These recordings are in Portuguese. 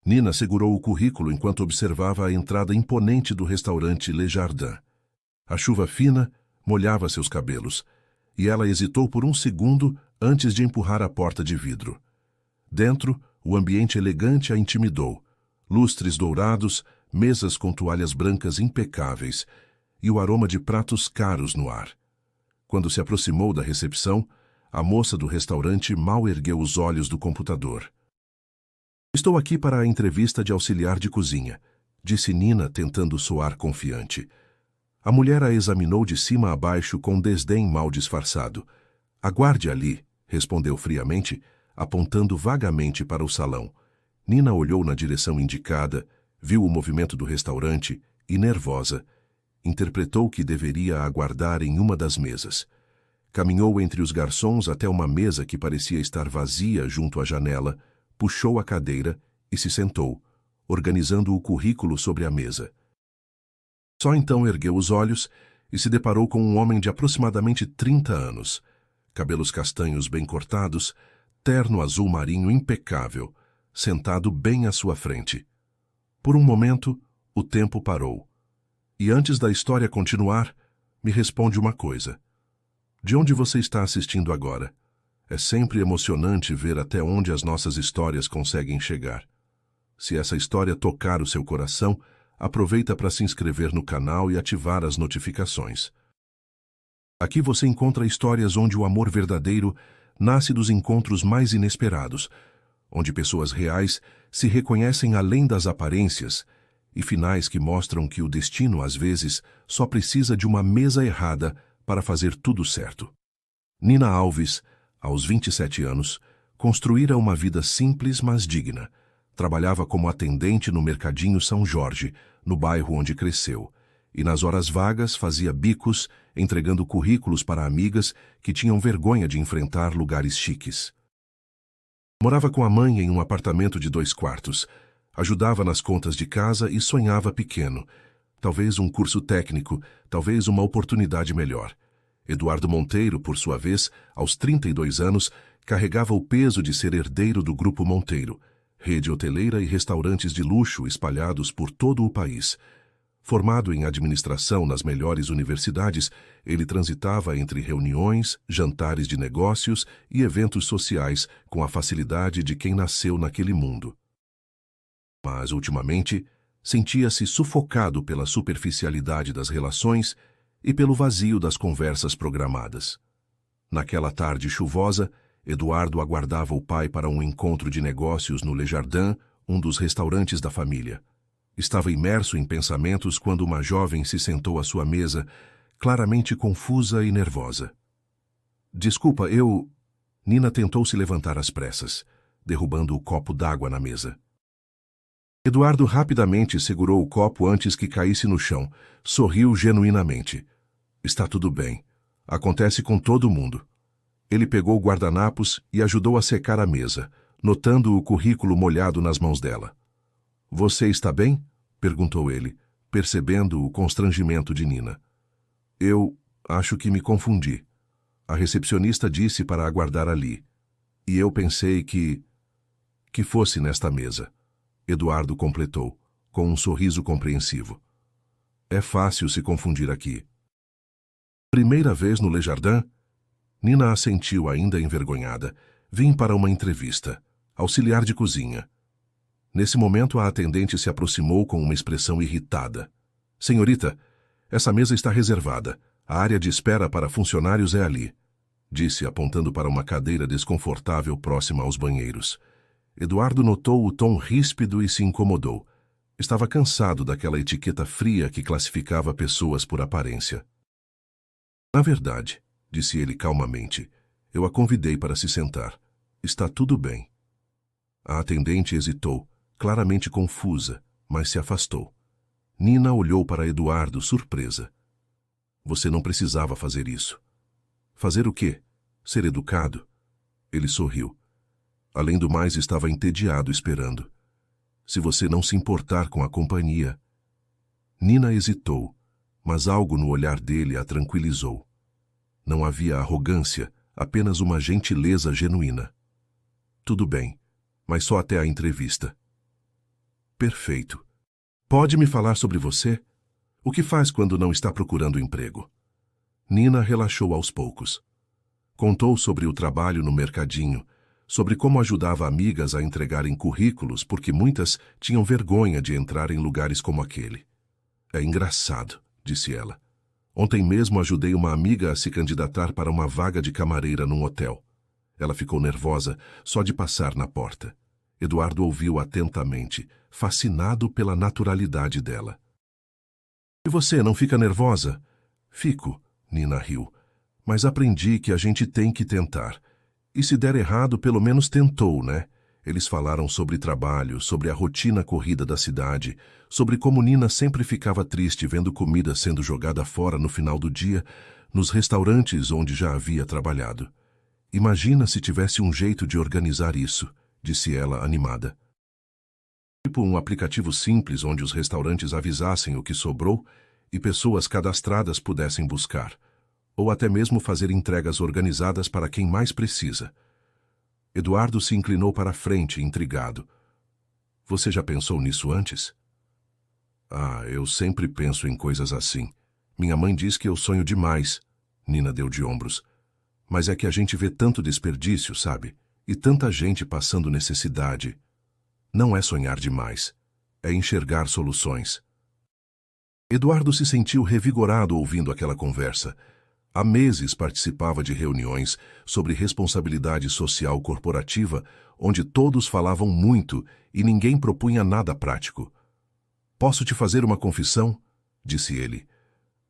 Nina segurou o currículo enquanto observava a entrada imponente do restaurante Le Jardin. A chuva fina molhava seus cabelos, e ela hesitou por um segundo antes de empurrar a porta de vidro. Dentro, o ambiente elegante a intimidou. Lustres dourados, mesas com toalhas brancas impecáveis e o aroma de pratos caros no ar. Quando se aproximou da recepção, a moça do restaurante mal ergueu os olhos do computador. "Estou aqui para a entrevista de auxiliar de cozinha", disse Nina, tentando soar confiante. A mulher a examinou de cima a baixo com desdém mal disfarçado. "Aguarde ali", respondeu friamente, apontando vagamente para o salão. Nina olhou na direção indicada, viu o movimento do restaurante e, nervosa, interpretou que deveria aguardar em uma das mesas. Caminhou entre os garçons até uma mesa que parecia estar vazia junto à janela, puxou a cadeira e se sentou, organizando o currículo sobre a mesa. Só então ergueu os olhos e se deparou com um homem de aproximadamente 30 anos. Cabelos castanhos bem cortados, terno azul marinho impecável, sentado bem à sua frente. Por um momento, o tempo parou. E antes da história continuar, me responde uma coisa. De onde você está assistindo agora? É sempre emocionante ver até onde as nossas histórias conseguem chegar. Se essa história tocar o seu coração, aproveita para se inscrever no canal e ativar as notificações. Aqui você encontra histórias onde o amor verdadeiro nasce dos encontros mais inesperados, onde pessoas reais se reconhecem além das aparências e finais que mostram que o destino, às vezes, só precisa de uma mesa errada para fazer tudo certo. Nina Alves, aos 27 anos, construíra uma vida simples, mas digna. Trabalhava como atendente no Mercadinho São Jorge, no bairro onde cresceu, e nas horas vagas fazia bicos, entregando currículos para amigas que tinham vergonha de enfrentar lugares chiques. Morava com a mãe em um apartamento de 2 quartos, ajudava nas contas de casa e sonhava pequeno. Talvez um curso técnico, talvez uma oportunidade melhor. Eduardo Monteiro, por sua vez, aos 32 anos, carregava o peso de ser herdeiro do Grupo Monteiro, rede hoteleira e restaurantes de luxo espalhados por todo o país. Formado em administração nas melhores universidades, ele transitava entre reuniões, jantares de negócios e eventos sociais com a facilidade de quem nasceu naquele mundo. Mas, ultimamente, sentia-se sufocado pela superficialidade das relações e pelo vazio das conversas programadas. Naquela tarde chuvosa, Eduardo aguardava o pai para um encontro de negócios no Le Jardin, um dos restaurantes da família. Estava imerso em pensamentos quando uma jovem se sentou à sua mesa, claramente confusa e nervosa. "Desculpa, eu..." Nina tentou se levantar às pressas, derrubando o copo d'água na mesa. Eduardo rapidamente segurou o copo antes que caísse no chão, sorriu genuinamente. "Está tudo bem. Acontece com todo mundo." Ele pegou o guardanapos e ajudou a secar a mesa, notando o currículo molhado nas mãos dela. "Você está bem?" perguntou ele, percebendo o constrangimento de Nina. "Eu acho que me confundi. A recepcionista disse para aguardar ali. E eu pensei que fosse nesta mesa." Eduardo completou, com um sorriso compreensivo. "É fácil se confundir aqui." "Primeira vez no Le Jardin?" Nina assentiu, ainda envergonhada. "Vim para uma entrevista. Auxiliar de cozinha." Nesse momento, a atendente se aproximou com uma expressão irritada. "Senhorita, essa mesa está reservada. A área de espera para funcionários é ali", disse, apontando para uma cadeira desconfortável próxima aos banheiros. Eduardo notou o tom ríspido e se incomodou. Estava cansado daquela etiqueta fria que classificava pessoas por aparência. "Na verdade", disse ele calmamente, "eu a convidei para se sentar. Está tudo bem." A atendente hesitou, claramente confusa, mas se afastou. Nina olhou para Eduardo, surpresa. "Você não precisava fazer isso." "Fazer o quê? Ser educado?" Ele sorriu. Além do mais, estava entediado esperando. "Se você não se importar com a companhia..." Nina hesitou, mas algo no olhar dele a tranquilizou. Não havia arrogância, apenas uma gentileza genuína. "Tudo bem, mas só até a entrevista." Perfeito. Pode me falar sobre você? O que faz quando não está procurando emprego? Nina relaxou aos poucos. Contou sobre o trabalho no mercadinho, sobre como ajudava amigas a entregarem currículos porque muitas tinham vergonha de entrar em lugares como aquele. É engraçado, disse ela. Ontem mesmo ajudei uma amiga a se candidatar para uma vaga de camareira num hotel. Ela ficou nervosa só de passar na porta. Eduardo ouviu atentamente, fascinado pela naturalidade dela. E você não fica nervosa? Fico, Nina riu. Mas aprendi que a gente tem que tentar. E se der errado, pelo menos tentou, né? Eles falaram sobre trabalho, sobre a rotina corrida da cidade, sobre como Nina sempre ficava triste vendo comida sendo jogada fora no final do dia, nos restaurantes onde já havia trabalhado. Imagina se tivesse um jeito de organizar isso, disse ela animada. Tipo um aplicativo simples onde os restaurantes avisassem o que sobrou e pessoas cadastradas pudessem buscar, ou até mesmo fazer entregas organizadas para quem mais precisa. Eduardo se inclinou para a frente, intrigado. Você já pensou nisso antes? Ah, eu sempre penso em coisas assim. Minha mãe diz que eu sonho demais. Nina deu de ombros. Mas é que a gente vê tanto desperdício, sabe? E tanta gente passando necessidade. Não é sonhar demais. É enxergar soluções. Eduardo se sentiu revigorado ouvindo aquela conversa. Há meses participava de reuniões sobre responsabilidade social corporativa, onde todos falavam muito e ninguém propunha nada prático. Posso te fazer uma confissão? Disse ele.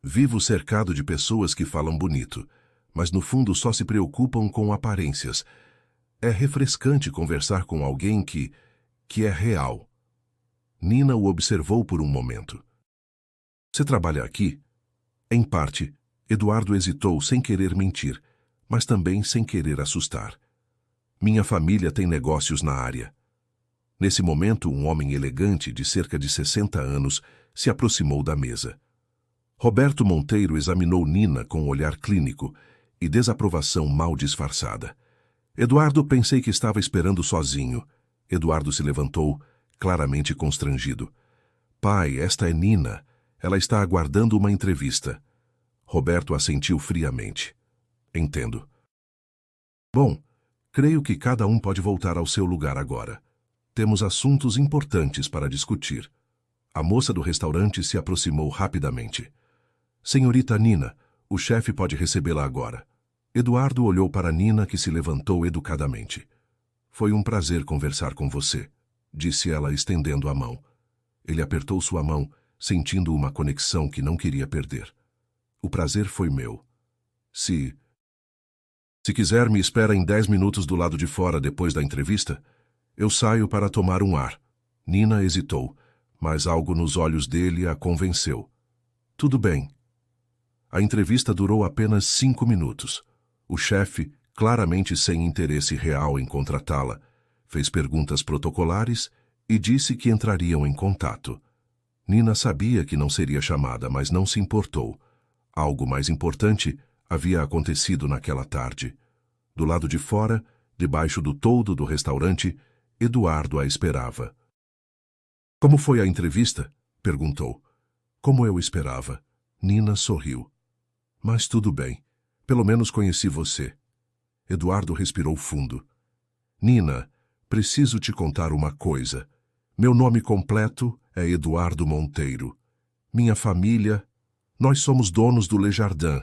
Vivo cercado de pessoas que falam bonito, mas no fundo só se preocupam com aparências. É refrescante conversar com alguém que é real. Nina o observou por um momento. Você trabalha aqui? Em parte. Eduardo hesitou sem querer mentir, mas também sem querer assustar. Minha família tem negócios na área. Nesse momento, um homem elegante, de cerca de 60 anos, se aproximou da mesa. Roberto Monteiro examinou Nina com um olhar clínico e desaprovação mal disfarçada. Eduardo, pensei que estava esperando sozinho. Eduardo se levantou, claramente constrangido. Pai, esta é Nina. Ela está aguardando uma entrevista. Roberto assentiu friamente. Entendo. Bom, creio que cada um pode voltar ao seu lugar agora. Temos assuntos importantes para discutir. A moça do restaurante se aproximou rapidamente. Senhorita Nina, o chefe pode recebê-la agora. Eduardo olhou para Nina, que se levantou educadamente. Foi um prazer conversar com você, disse ela estendendo a mão. Ele apertou sua mão, sentindo uma conexão que não queria perder. O prazer foi meu. Se quiser, me espera em 10 minutos do lado de fora depois da entrevista. Eu saio para tomar um ar. Nina hesitou, mas algo nos olhos dele a convenceu. Tudo bem. A entrevista durou apenas 5 minutos. O chefe, claramente sem interesse real em contratá-la, fez perguntas protocolares e disse que entrariam em contato. Nina sabia que não seria chamada, mas não se importou. Algo mais importante havia acontecido naquela tarde. Do lado de fora, debaixo do toldo do restaurante, Eduardo a esperava. Como foi a entrevista? Perguntou. Como eu esperava. Nina sorriu. Mas tudo bem. Pelo menos conheci você. Eduardo respirou fundo. Nina, preciso te contar uma coisa. Meu nome completo é Eduardo Monteiro. Minha família... Nós somos donos do Le Jardin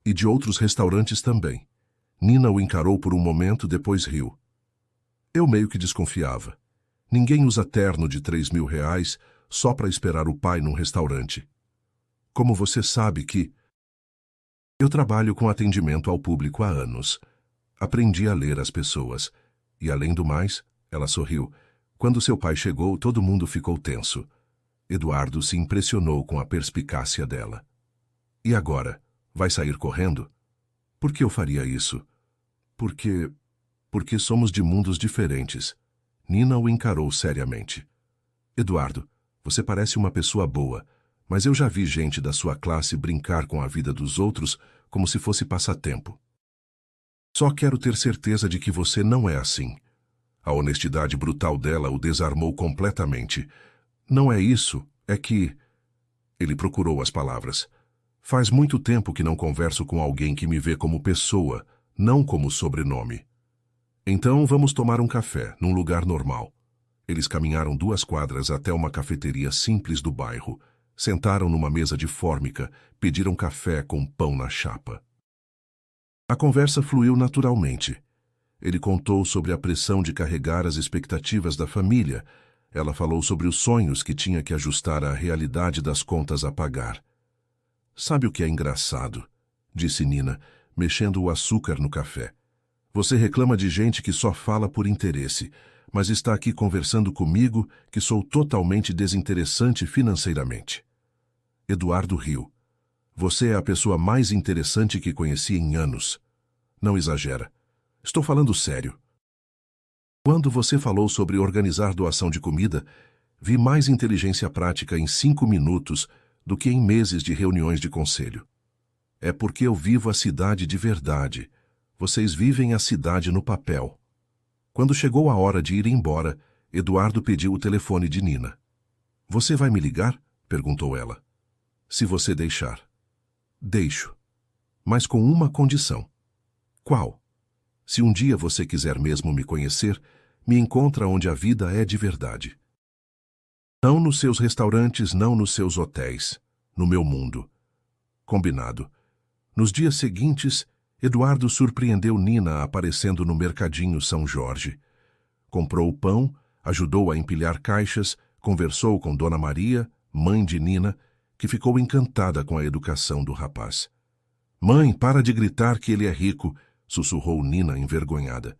e de outros restaurantes também. Nina o encarou por um momento, depois riu. Eu meio que desconfiava. Ninguém usa terno de R$3.000 só para esperar o pai num restaurante. Como você sabe que... Eu trabalho com atendimento ao público há anos. Aprendi a ler as pessoas. E além do mais, ela sorriu. Quando seu pai chegou, todo mundo ficou tenso. Eduardo se impressionou com a perspicácia dela. E agora? Vai sair correndo? Por que eu faria isso? Porque somos de mundos diferentes. Nina o encarou seriamente. Eduardo, você parece uma pessoa boa, mas eu já vi gente da sua classe brincar com a vida dos outros como se fosse passatempo. Só quero ter certeza de que você não é assim. A honestidade brutal dela o desarmou completamente. Não é isso, é que... Ele procurou as palavras. Faz muito tempo que não converso com alguém que me vê como pessoa, não como sobrenome. Então vamos tomar um café, num lugar normal. Eles caminharam 2 quadras até uma cafeteria simples do bairro, sentaram numa mesa de fórmica, pediram café com pão na chapa. A conversa fluiu naturalmente. Ele contou sobre a pressão de carregar as expectativas da família. Ela falou sobre os sonhos que tinha que ajustar à realidade das contas a pagar. Sabe o que é engraçado? Disse Nina, mexendo o açúcar no café. Você reclama de gente que só fala por interesse, mas está aqui conversando comigo que sou totalmente desinteressante financeiramente. Eduardo riu. Você é a pessoa mais interessante que conheci em anos. Não exagera. Estou falando sério. Quando você falou sobre organizar doação de comida, vi mais inteligência prática em 5 minutos do que em meses de reuniões de conselho. É porque eu vivo a cidade de verdade. Vocês vivem a cidade no papel. Quando chegou a hora de ir embora, Eduardo pediu o telefone de Nina. Você vai me ligar? Perguntou ela. Se você deixar. Deixo. Mas com uma condição. Qual? Se um dia você quiser mesmo me conhecer, me encontra onde a vida é de verdade. Não nos seus restaurantes, não nos seus hotéis. No meu mundo. Combinado. Nos dias seguintes, Eduardo surpreendeu Nina aparecendo no mercadinho São Jorge. Comprou o pão, ajudou a empilhar caixas, conversou com Dona Maria, mãe de Nina, que ficou encantada com a educação do rapaz. Mãe, para de gritar que ele é rico, sussurrou Nina envergonhada.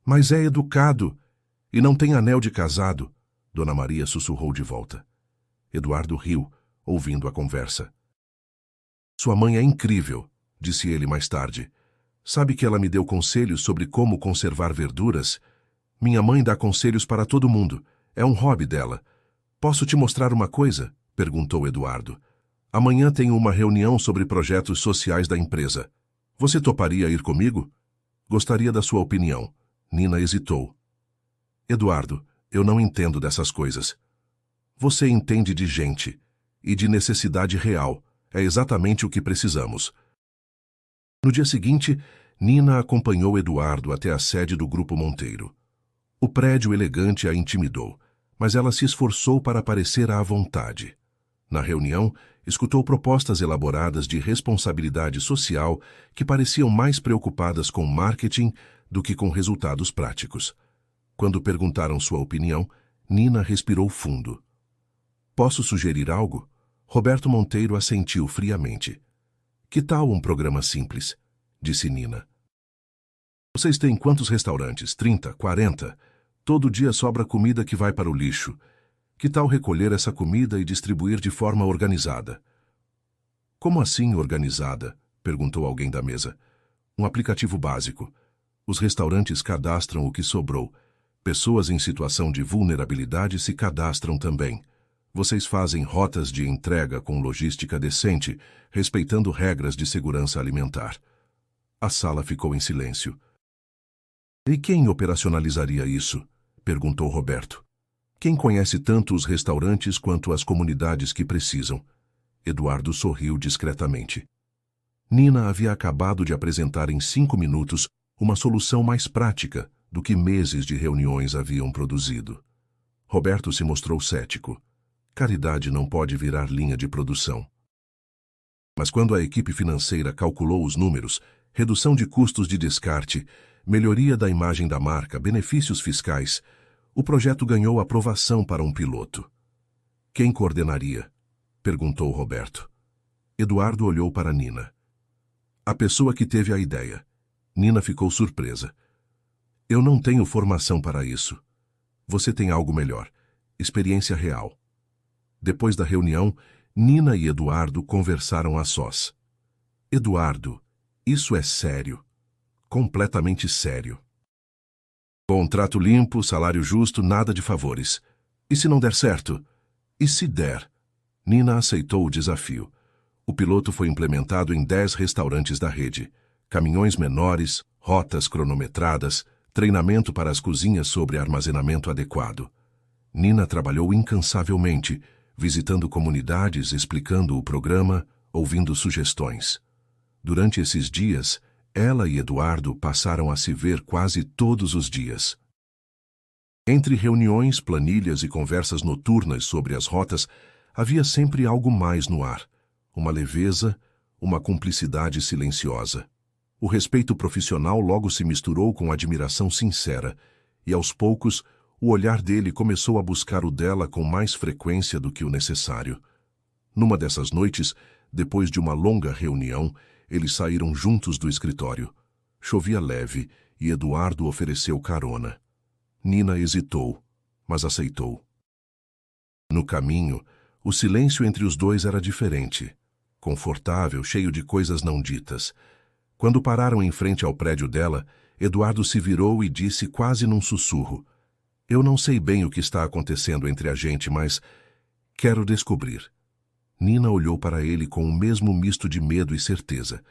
Mas é educado e não tem anel de casado, Dona Maria sussurrou de volta. Eduardo riu, ouvindo a conversa. Sua mãe é incrível, disse ele mais tarde. Sabe que ela me deu conselhos sobre como conservar verduras? Minha mãe dá conselhos para todo mundo. É um hobby dela. Posso te mostrar uma coisa? Perguntou Eduardo. Amanhã tenho uma reunião sobre projetos sociais da empresa. Você toparia ir comigo? Gostaria da sua opinião. Nina hesitou. Eduardo, eu não entendo dessas coisas. Você entende de gente e de necessidade real. É exatamente o que precisamos. No dia seguinte, Nina acompanhou Eduardo até a sede do Grupo Monteiro. O prédio elegante a intimidou, mas ela se esforçou para parecer à vontade. Na reunião, escutou propostas elaboradas de responsabilidade social que pareciam mais preocupadas com marketing do que com resultados práticos. Quando perguntaram sua opinião, Nina respirou fundo. Posso sugerir algo? Roberto Monteiro assentiu friamente. Que tal um programa simples? Disse Nina. Vocês têm quantos restaurantes? 30, 40? Todo dia sobra comida que vai para o lixo. Que tal recolher essa comida e distribuir de forma organizada? Como assim organizada? Perguntou alguém da mesa. Um aplicativo básico. Os restaurantes cadastram o que sobrou. Pessoas em situação de vulnerabilidade se cadastram também. Vocês fazem rotas de entrega com logística decente, respeitando regras de segurança alimentar. A sala ficou em silêncio. E quem operacionalizaria isso? Perguntou Roberto. Quem conhece tanto os restaurantes quanto as comunidades que precisam? Eduardo sorriu discretamente. Nina havia acabado de apresentar em 5 minutos uma solução mais prática do que meses de reuniões haviam produzido. Roberto se mostrou cético. Caridade não pode virar linha de produção. Mas quando a equipe financeira calculou os números, redução de custos de descarte, melhoria da imagem da marca, benefícios fiscais, o projeto ganhou aprovação para um piloto. Quem coordenaria? Perguntou Roberto. Eduardo olhou para Nina. A pessoa que teve a ideia. Nina ficou surpresa. Eu não tenho formação para isso. Você tem algo melhor. Experiência real. Depois da reunião, Nina e Eduardo conversaram a sós. Eduardo, isso é sério. Completamente sério. Contrato limpo, salário justo, nada de favores. E se não der certo? E se der? Nina aceitou o desafio. O piloto foi implementado em 10 restaurantes da rede. Caminhões menores, rotas cronometradas, treinamento para as cozinhas sobre armazenamento adequado. Nina trabalhou incansavelmente, visitando comunidades, explicando o programa, ouvindo sugestões. Durante esses dias, ela e Eduardo passaram a se ver quase todos os dias. Entre reuniões, planilhas e conversas noturnas sobre as rotas, havia sempre algo mais no ar, uma leveza, uma cumplicidade silenciosa. O respeito profissional logo se misturou com admiração sincera, e aos poucos, o olhar dele começou a buscar o dela com mais frequência do que o necessário. Numa dessas noites, depois de uma longa reunião, eles saíram juntos do escritório. Chovia leve e Eduardo ofereceu carona. Nina hesitou, mas aceitou. No caminho, o silêncio entre os dois era diferente, confortável, cheio de coisas não ditas. Quando pararam em frente ao prédio dela, Eduardo se virou e disse quase num sussurro: "Eu não sei bem o que está acontecendo entre a gente, mas quero descobrir." Nina olhou para ele com o mesmo misto de medo e certeza.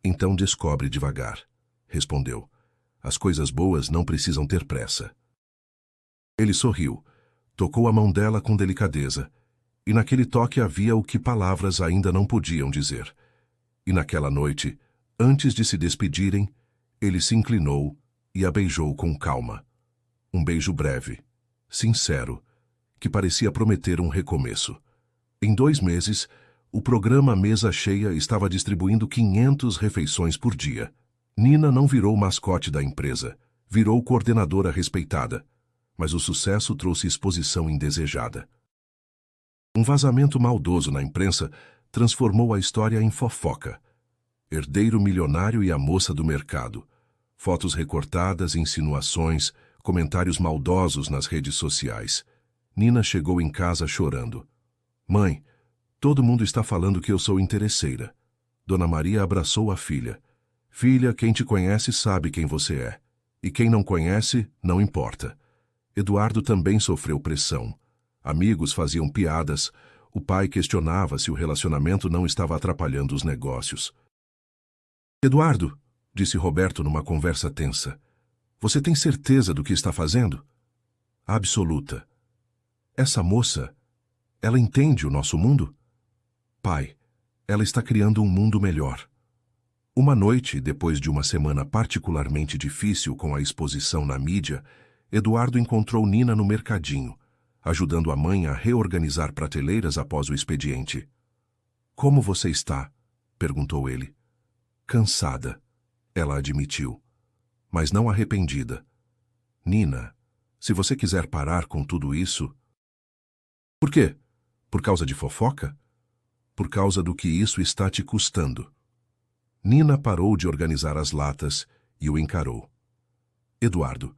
"Então descobre devagar", respondeu. "As coisas boas não precisam ter pressa." Ele sorriu, tocou a mão dela com delicadeza, e naquele toque havia o que palavras ainda não podiam dizer. E naquela noite, antes de se despedirem, ele se inclinou e a beijou com calma. Um beijo breve, sincero, que parecia prometer um recomeço. Em 2 meses, o programa Mesa Cheia estava distribuindo 500 refeições por dia. Nina não virou mascote da empresa, virou coordenadora respeitada, mas o sucesso trouxe exposição indesejada. Um vazamento maldoso na imprensa transformou a história em fofoca. Herdeiro milionário e a moça do mercado. Fotos recortadas, insinuações, comentários maldosos nas redes sociais. Nina chegou em casa chorando. "Mãe, todo mundo está falando que eu sou interesseira." Dona Maria abraçou a filha. "Filha, quem te conhece sabe quem você é. E quem não conhece, não importa." Eduardo também sofreu pressão. Amigos faziam piadas. O pai questionava se o relacionamento não estava atrapalhando os negócios. "Eduardo", disse Roberto numa conversa tensa, "você tem certeza do que está fazendo?" "Absoluta." "Essa moça, ela entende o nosso mundo?" "Pai, ela está criando um mundo melhor." Uma noite, depois de uma semana particularmente difícil com a exposição na mídia, Eduardo encontrou Nina no mercadinho, ajudando a mãe a reorganizar prateleiras após o expediente. "Como você está?" perguntou ele. "Cansada", ela admitiu, mas não arrependida. "Nina, se você quiser parar com tudo isso..." "Por quê? Por causa de fofoca?" "Por causa do que isso está te custando." Nina parou de organizar as latas e o encarou. "Eduardo,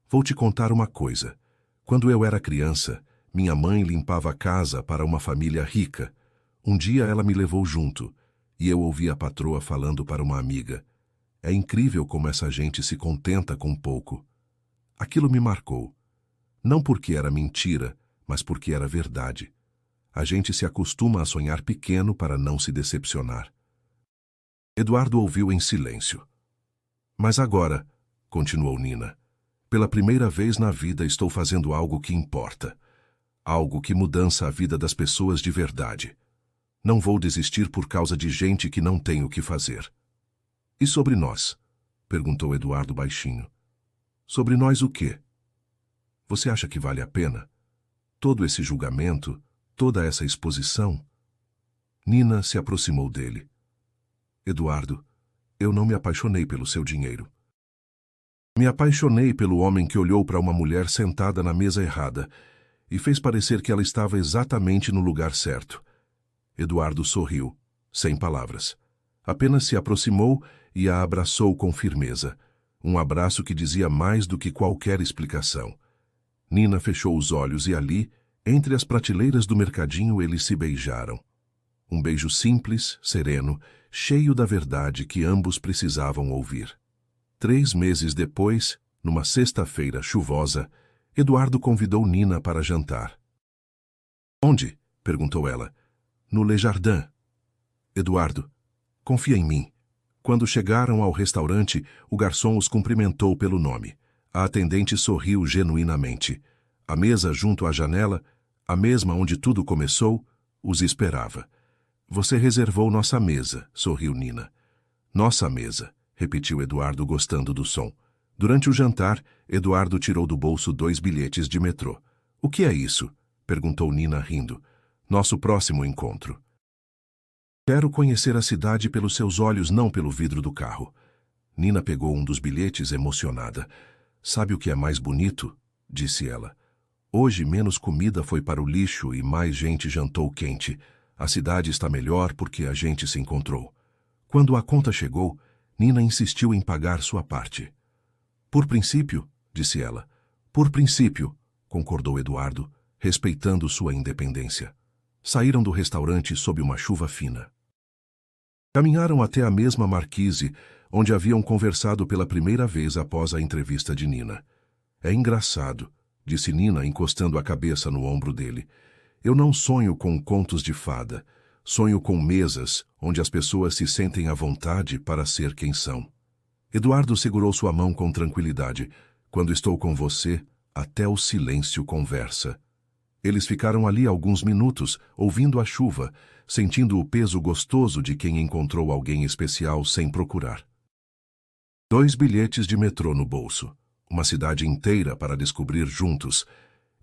vou te contar uma coisa. Quando eu era criança, minha mãe limpava a casa para uma família rica. Um dia ela me levou junto, e eu ouvi a patroa falando para uma amiga: 'É incrível como essa gente se contenta com pouco.' Aquilo me marcou. Não porque era mentira, mas porque era verdade. A gente se acostuma a sonhar pequeno para não se decepcionar." Eduardo ouviu em silêncio. "Mas agora", continuou Nina, "pela primeira vez na vida estou fazendo algo que importa. Algo que mudança a vida das pessoas de verdade. Não vou desistir por causa de gente que não tem o que fazer." "E sobre nós?" perguntou Eduardo baixinho. "Sobre nós o quê? Você acha que vale a pena? Todo esse julgamento, toda essa exposição?" Nina se aproximou dele. "Eduardo, eu não me apaixonei pelo seu dinheiro. Me apaixonei pelo homem que olhou para uma mulher sentada na mesa errada e fez parecer que ela estava exatamente no lugar certo." Eduardo sorriu, sem palavras. Apenas se aproximou e a abraçou com firmeza. Um abraço que dizia mais do que qualquer explicação. Nina fechou os olhos e ali, entre as prateleiras do mercadinho, eles se beijaram. Um beijo simples, sereno, cheio da verdade que ambos precisavam ouvir. 3 meses depois, numa sexta-feira chuvosa, Eduardo convidou Nina para jantar. "Onde?" perguntou ela. "No Le Jardin." "Eduardo, confia em mim." Quando chegaram ao restaurante, o garçom os cumprimentou pelo nome. A atendente sorriu genuinamente. A mesa junto à janela, a mesma onde tudo começou, os esperava. Você reservou nossa mesa, sorriu Nina. Nossa mesa, repetiu Eduardo gostando do som. Durante o jantar, Eduardo tirou do bolso 2 bilhetes de metrô. O que é isso? Perguntou Nina rindo. Nosso próximo encontro. Quero conhecer a cidade pelos seus olhos, não pelo vidro do carro. Nina pegou um dos bilhetes emocionada. Sabe o que é mais bonito? Disse ela. Hoje menos comida foi para o lixo e mais gente jantou quente. A cidade está melhor porque a gente se encontrou. Quando a conta chegou, Nina insistiu em pagar sua parte. Por princípio, disse ela. Por princípio, concordou Eduardo, respeitando sua independência. Saíram do restaurante sob uma chuva fina. Caminharam até a mesma marquise, onde haviam conversado pela primeira vez após a entrevista de Nina. É engraçado, disse Nina, encostando a cabeça no ombro dele. Eu não sonho com contos de fada. Sonho com mesas onde as pessoas se sentem à vontade para ser quem são. Eduardo segurou sua mão com tranquilidade. Quando estou com você, até o silêncio conversa. Eles ficaram ali alguns minutos, ouvindo a chuva, sentindo o peso gostoso de quem encontrou alguém especial sem procurar. 2 bilhetes de metrô no bolso, uma cidade inteira para descobrir juntos,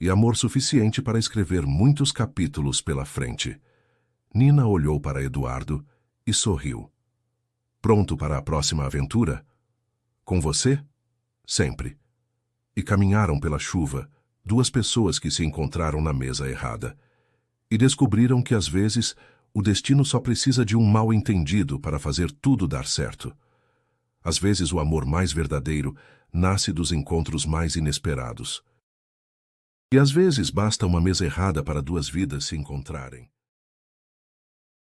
e amor suficiente para escrever muitos capítulos pela frente. Nina olhou para Eduardo e sorriu. Pronto para a próxima aventura? Com você? Sempre. E caminharam pela chuva, 2 pessoas que se encontraram na mesa errada. E descobriram que, às vezes, o destino só precisa de um mal-entendido para fazer tudo dar certo. Às vezes, o amor mais verdadeiro nasce dos encontros mais inesperados. E às vezes basta uma mesa errada para 2 vidas se encontrarem.